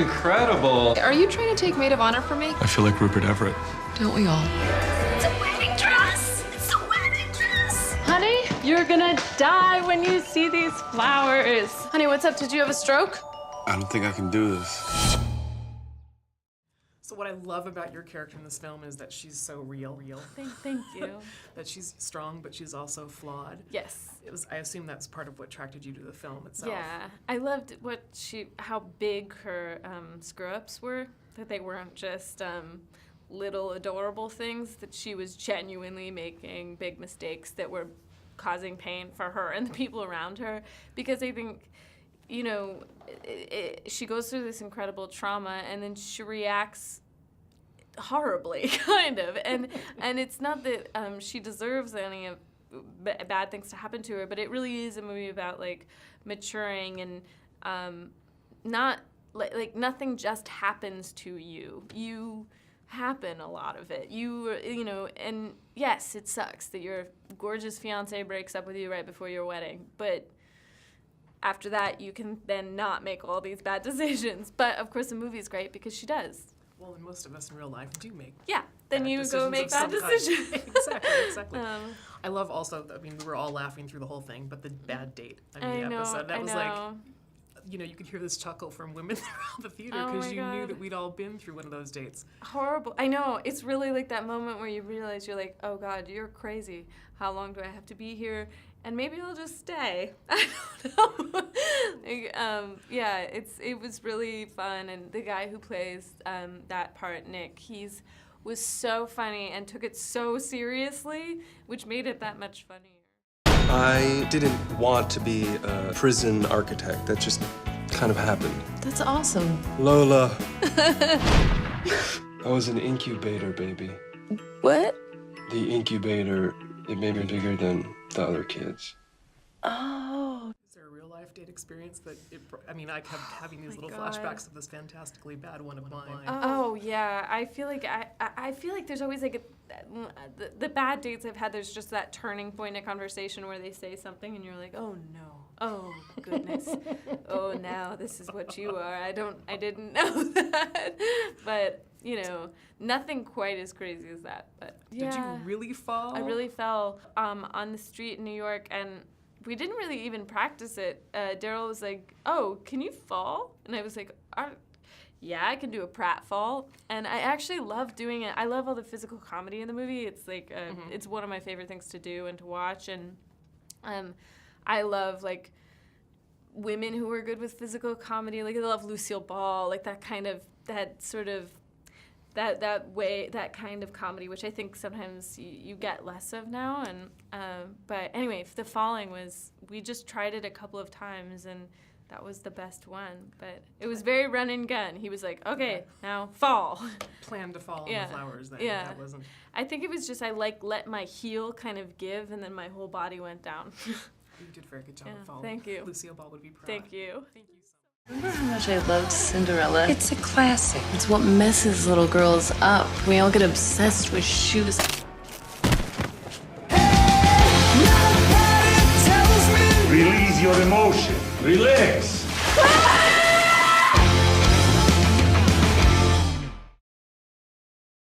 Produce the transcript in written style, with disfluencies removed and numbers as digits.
incredible. Are you trying to take maid of honor from me? I feel like Rupert Everett. Don't we all? It's a wedding dress! It's a wedding dress! Honey, you're gonna die when you see these flowers. Honey, what's up? Did you have a stroke? I don't think I can do this. So what I love about your character in this film is that she's so real. Thank you. That she's strong, but she's also flawed. Yes. I assume that's part of what attracted you to the film itself. Yeah, I loved how big her screw-ups were. That they weren't just little adorable things. That she was genuinely making big mistakes that were causing pain for her and the people around her. Because I think, you know, she goes through this incredible trauma and then she reacts horribly, kind of. And it's not that she deserves any of bad things to happen to her, but it really is a movie about like maturing and not like nothing just happens to you. You happen a lot of it. You know, and yes, it sucks that your gorgeous fiance breaks up with you right before your wedding, but after that, you can then not make all these bad decisions. But of course, the movie's great because she does. Well, and most of us in real life do make. Yeah, then you go make bad decisions. Exactly. I love also, I mean, we were all laughing through the whole thing, but the bad date, episode, that was like, you know, you could hear this chuckle from women around the theater because you knew that we'd all been through one of those dates. Horrible. I know. It's really like that moment where you realize you're like, oh God, you're crazy. How long do I have to be here? And maybe I'll just stay. I don't know. Yeah, it was really fun, and the guy who plays that part, Nick, was so funny and took it so seriously, which made it that much funnier. I didn't want to be a prison architect. That just kind of happened. That's awesome. Lola. I was an incubator baby. What? The incubator, it made me bigger than the other kids. Oh. Is there a real life date experience that I mean, I kept having these little flashbacks of this fantastically bad one of mine. Oh yeah, I feel like I feel like there's always like the bad dates I've had. There's just that turning point in a conversation where they say something and you're like, oh no, oh goodness, oh now this is what you are. I didn't know that, but you know, nothing quite as crazy as that. But yeah. Did you really fall? I really fell on the street in New York, and we didn't really even practice it. Daryl was like, oh, can you fall? And I was like, yeah, I can do a pratfall. And I actually love doing it. I love all the physical comedy in the movie. It's like, it's one of my favorite things to do and to watch. And I love, like, women who are good with physical comedy. Like, I love Lucille Ball, like that kind of, that sort of, that kind of comedy, which I think sometimes you get less of now. And but anyway, the falling we just tried it a couple of times, and that was the best one. But it was very run and gun. He was like, okay, now fall. Planned to fall on the flowers then. Yeah. That wasn't. I think it was just I let my heel kind of give, and then my whole body went down. You did a very good job of falling. Thank you. Lucille Ball would be proud. Thank you. Thank you so much. Remember how much I loved Cinderella? It's a classic. It's what messes little girls up. We all get obsessed with shoes. Release your emotion. Relax.